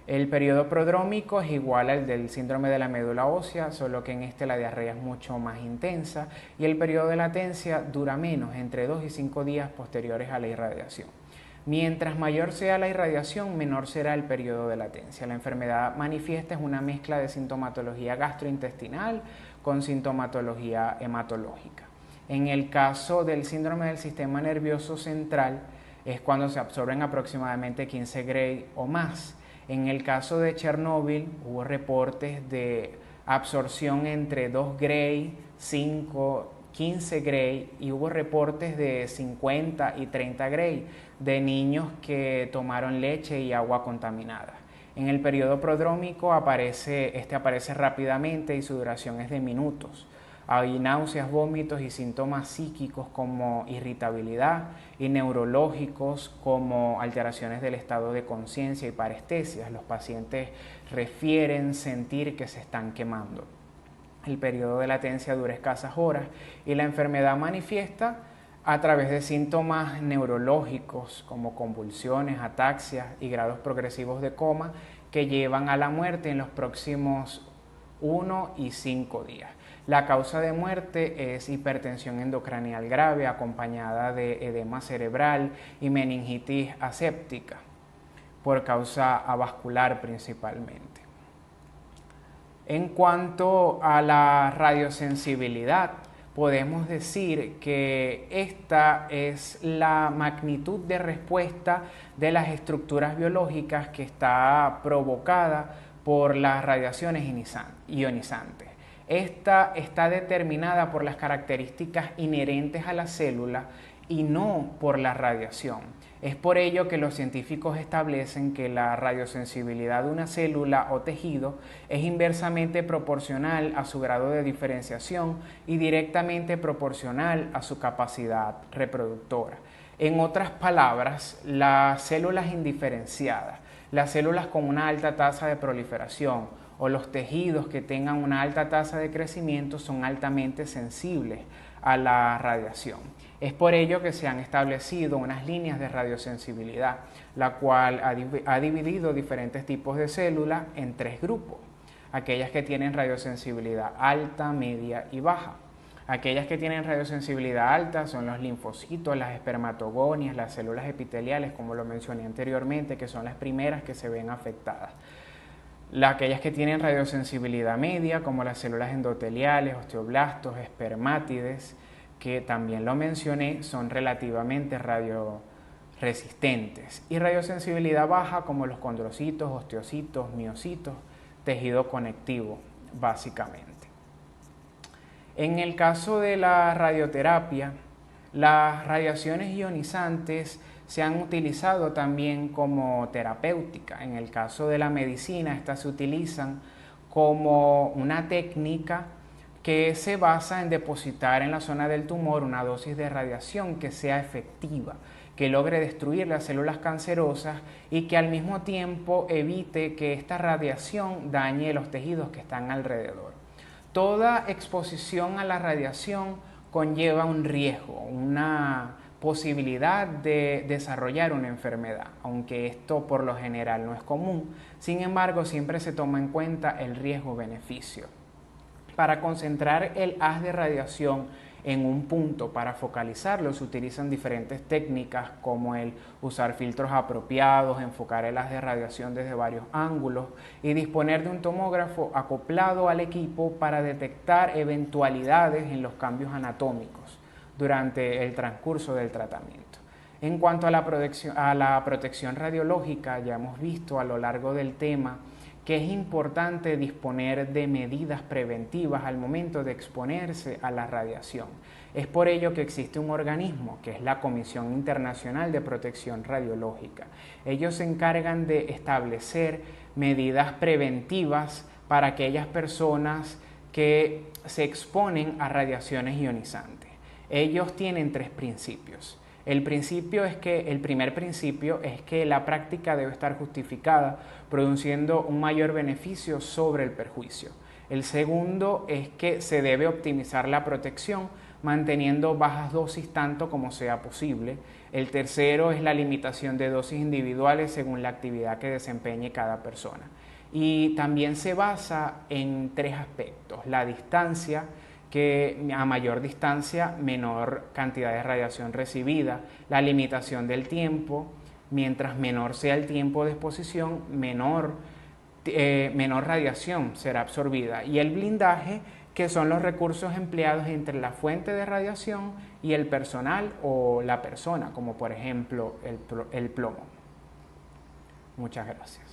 El periodo prodrómico es igual al del síndrome de la médula ósea, solo que en este la diarrea es mucho más intensa y el periodo de latencia dura menos, entre 2 y 5 días posteriores a la irradiación. Mientras mayor sea la irradiación, menor será el periodo de latencia. La enfermedad manifiesta es una mezcla de sintomatología gastrointestinal con sintomatología hematológica. En el caso del síndrome del sistema nervioso central es cuando se absorben aproximadamente 15 Gray o más. En el caso de Chernóbil hubo reportes de absorción entre 2 Gray, 5, 15 Gray y hubo reportes de 50 y 30 Gray de niños que tomaron leche y agua contaminada. En el periodo prodrómico aparece rápidamente y su duración es de minutos. Hay náuseas, vómitos y síntomas psíquicos como irritabilidad y neurológicos como alteraciones del estado de conciencia y parestesias. Los pacientes refieren sentir que se están quemando. El periodo de latencia dura escasas horas y la enfermedad manifiesta a través de síntomas neurológicos como convulsiones, ataxias y grados progresivos de coma que llevan a la muerte en los próximos 1 y 5 días. La causa de muerte es hipertensión endocranial grave acompañada de edema cerebral y meningitis aséptica. por causa avascular principalmente. En cuanto a la radiosensibilidad, podemos decir que esta es la magnitud de respuesta de las estructuras biológicas que está provocada por las radiaciones ionizantes. Esta está determinada por las características inherentes a la célula y no por la radiación. Es por ello que los científicos establecen que la radiosensibilidad de una célula o tejido es inversamente proporcional a su grado de diferenciación y directamente proporcional a su capacidad reproductora. En otras palabras, las células indiferenciadas, las células con una alta tasa de proliferación o los tejidos que tengan una alta tasa de crecimiento son altamente sensibles a la radiación. Es por ello que se han establecido unas líneas de radiosensibilidad, la cual ha dividido diferentes tipos de células en 3 grupos. Aquellas que tienen radiosensibilidad alta, media y baja. Aquellas que tienen radiosensibilidad alta son los linfocitos, las espermatogonias, las células epiteliales, como lo mencioné anteriormente, que son las primeras que se ven afectadas. Aquellas que tienen radiosensibilidad media, como las células endoteliales, osteoblastos, espermátides, que también lo mencioné, son relativamente radioresistentes. Y radiosensibilidad baja, como los condrocitos, osteocitos, miocitos, tejido conectivo, básicamente. En el caso de la radioterapia, las radiaciones ionizantes se han utilizado también como terapéutica. En el caso de la medicina, estas se utilizan como una técnica que se basa en depositar en la zona del tumor una dosis de radiación que sea efectiva, que logre destruir las células cancerosas y que al mismo tiempo evite que esta radiación dañe los tejidos que están alrededor. Toda exposición a la radiación conlleva un riesgo, una posibilidad de desarrollar una enfermedad, aunque esto por lo general no es común. Sin embargo, siempre se toma en cuenta el riesgo-beneficio. Para concentrar el haz de radiación en un punto, para focalizarlo, se utilizan diferentes técnicas como el usar filtros apropiados, enfocar el haz de radiación desde varios ángulos y disponer de un tomógrafo acoplado al equipo para detectar eventualidades en los cambios anatómicos durante el transcurso del tratamiento. En cuanto a la protección radiológica, ya hemos visto a lo largo del tema que es importante disponer de medidas preventivas al momento de exponerse a la radiación. Es por ello que existe un organismo, que es la Comisión Internacional de Protección Radiológica. Ellos se encargan de establecer medidas preventivas para aquellas personas que se exponen a radiaciones ionizantes. Ellos tienen 3 principios. El primer principio es que la práctica debe estar justificada, produciendo un mayor beneficio sobre el perjuicio. El segundo es que se debe optimizar la protección, manteniendo bajas dosis tanto como sea posible. El tercero es la limitación de dosis individuales según la actividad que desempeñe cada persona. Y también se basa en 3 aspectos: la distancia, que a mayor distancia, menor cantidad de radiación recibida, la limitación del tiempo, mientras menor sea el tiempo de exposición, menor radiación será absorbida, y el blindaje, que son los recursos empleados entre la fuente de radiación y el personal o la persona, como por ejemplo el plomo. Muchas gracias.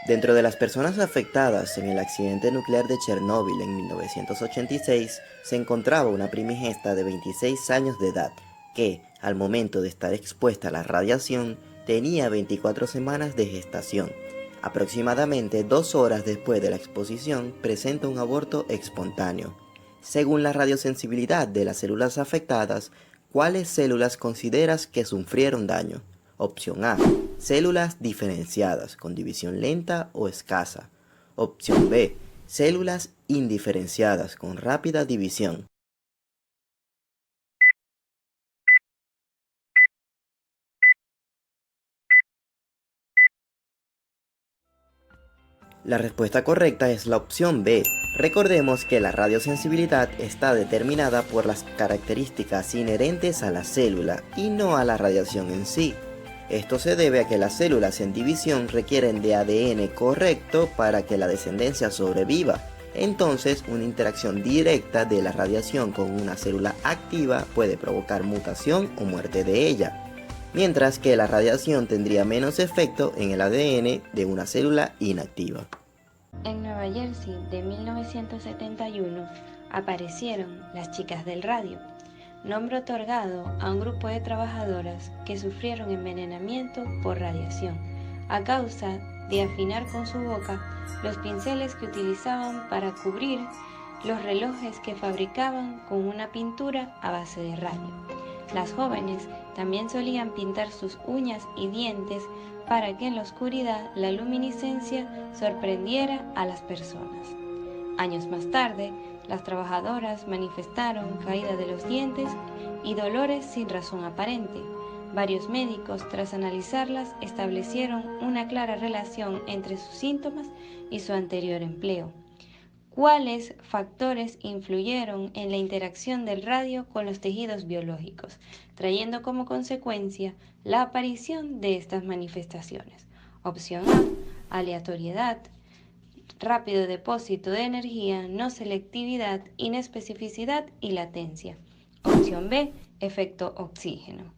Dentro de las personas afectadas en el accidente nuclear de Chernóbil en 1986, se encontraba una primigesta de 26 años de edad, que, al momento de estar expuesta a la radiación, tenía 24 semanas de gestación. Aproximadamente 2 horas después de la exposición, presenta un aborto espontáneo. Según la radiosensibilidad de las células afectadas, ¿cuáles células consideras que sufrieron daño? Opción A: células diferenciadas con división lenta o escasa. Opción B: células indiferenciadas con rápida división. La respuesta correcta es la opción B: Recordemos que la radiosensibilidad está determinada por las características inherentes a la célula y no a la radiación en sí. Esto se debe a que las células en división requieren de ADN correcto para que la descendencia sobreviva. Entonces, una interacción directa de la radiación con una célula activa puede provocar mutación o muerte de ella, mientras que la radiación tendría menos efecto en el ADN de una célula inactiva. En Nueva Jersey de 1971 aparecieron las chicas del radio, nombre otorgado a un grupo de trabajadoras que sufrieron envenenamiento por radiación a causa de afinar con su boca los pinceles que utilizaban para cubrir los relojes que fabricaban con una pintura a base de radio. Las jóvenes también solían pintar sus uñas y dientes para que en la oscuridad la luminiscencia sorprendiera a las personas. Años más tarde, las trabajadoras manifestaron caída de los dientes y dolores sin razón aparente. Varios médicos, tras analizarlas, establecieron una clara relación entre sus síntomas y su anterior empleo. ¿Cuáles factores influyeron en la interacción del radio con los tejidos biológicos, trayendo como consecuencia la aparición de estas manifestaciones? Opción A, aleatoriedad, rápido depósito de energía, no selectividad, inespecificidad y latencia. Opción B, efecto oxígeno.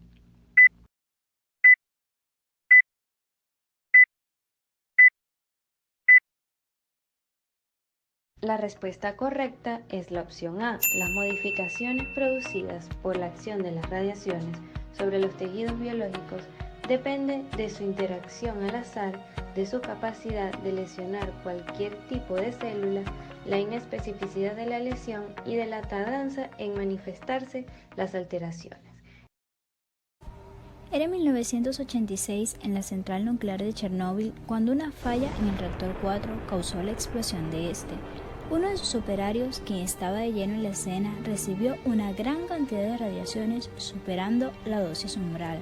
La respuesta correcta es la opción A. Las modificaciones producidas por la acción de las radiaciones sobre los tejidos biológicos dependen de su interacción al azar, de su capacidad de lesionar cualquier tipo de célula, la inespecificidad de la lesión y de la tardanza en manifestarse las alteraciones. Era en 1986 en la central nuclear de Chernóbil cuando una falla en el reactor 4 causó la explosión de este. Uno de sus operarios, quien estaba de lleno en la escena, recibió una gran cantidad de radiaciones superando la dosis umbral,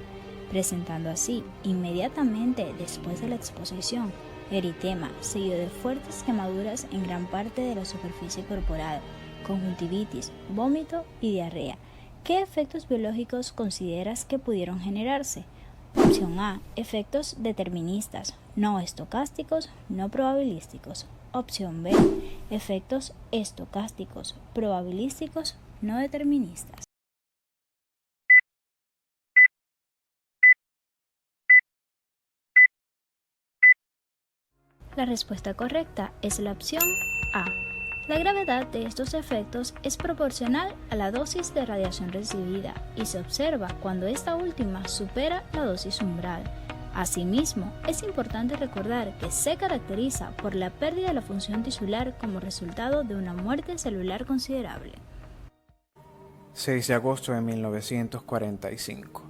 presentando así, inmediatamente después de la exposición, eritema, seguido de fuertes quemaduras en gran parte de la superficie corporal, conjuntivitis, vómito y diarrea. ¿Qué efectos biológicos consideras que pudieron generarse? Opción A, efectos deterministas, no estocásticos, no probabilísticos. Opción B, efectos estocásticos, probabilísticos, no deterministas. La respuesta correcta es la opción A. La gravedad de estos efectos es proporcional a la dosis de radiación recibida y se observa cuando esta última supera la dosis umbral. Asimismo, es importante recordar que se caracteriza por la pérdida de la función tisular como resultado de una muerte celular considerable. 6 de agosto de 1945.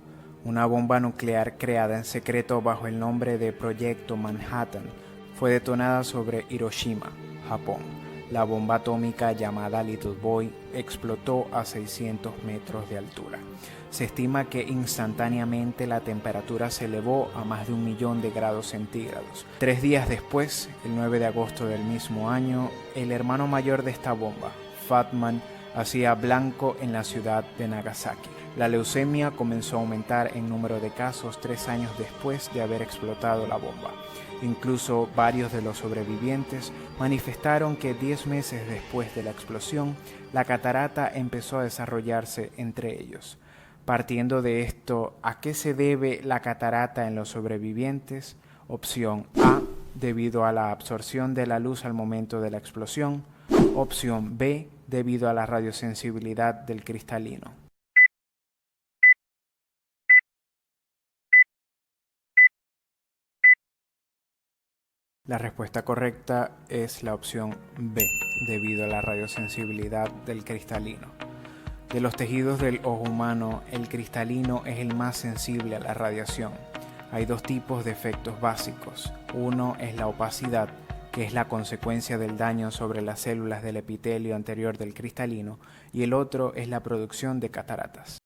Una bomba nuclear creada en secreto bajo el nombre de Proyecto Manhattan fue detonada sobre Hiroshima, Japón. La bomba atómica llamada Little Boy explotó a 600 metros de altura. Se estima que instantáneamente la temperatura se elevó a más de 1 millón de grados centígrados. 3 días después, el 9 de agosto del mismo año, el hermano mayor de esta bomba, Fat Man, hacía blanco en la ciudad de Nagasaki. La leucemia comenzó a aumentar en número de casos 3 años después de haber explotado la bomba. Incluso varios de los sobrevivientes manifestaron que 10 meses después de la explosión, la catarata empezó a desarrollarse entre ellos. Partiendo de esto, ¿a qué se debe la catarata en los sobrevivientes? Opción A, debido a la absorción de la luz al momento de la explosión. Opción B, debido a la radiosensibilidad del cristalino. La respuesta correcta es la opción B, debido a la radiosensibilidad del cristalino. De los tejidos del ojo humano, el cristalino es el más sensible a la radiación. Hay 2 tipos de efectos básicos. Uno es la opacidad, que es la consecuencia del daño sobre las células del epitelio anterior del cristalino, y el otro es la producción de cataratas.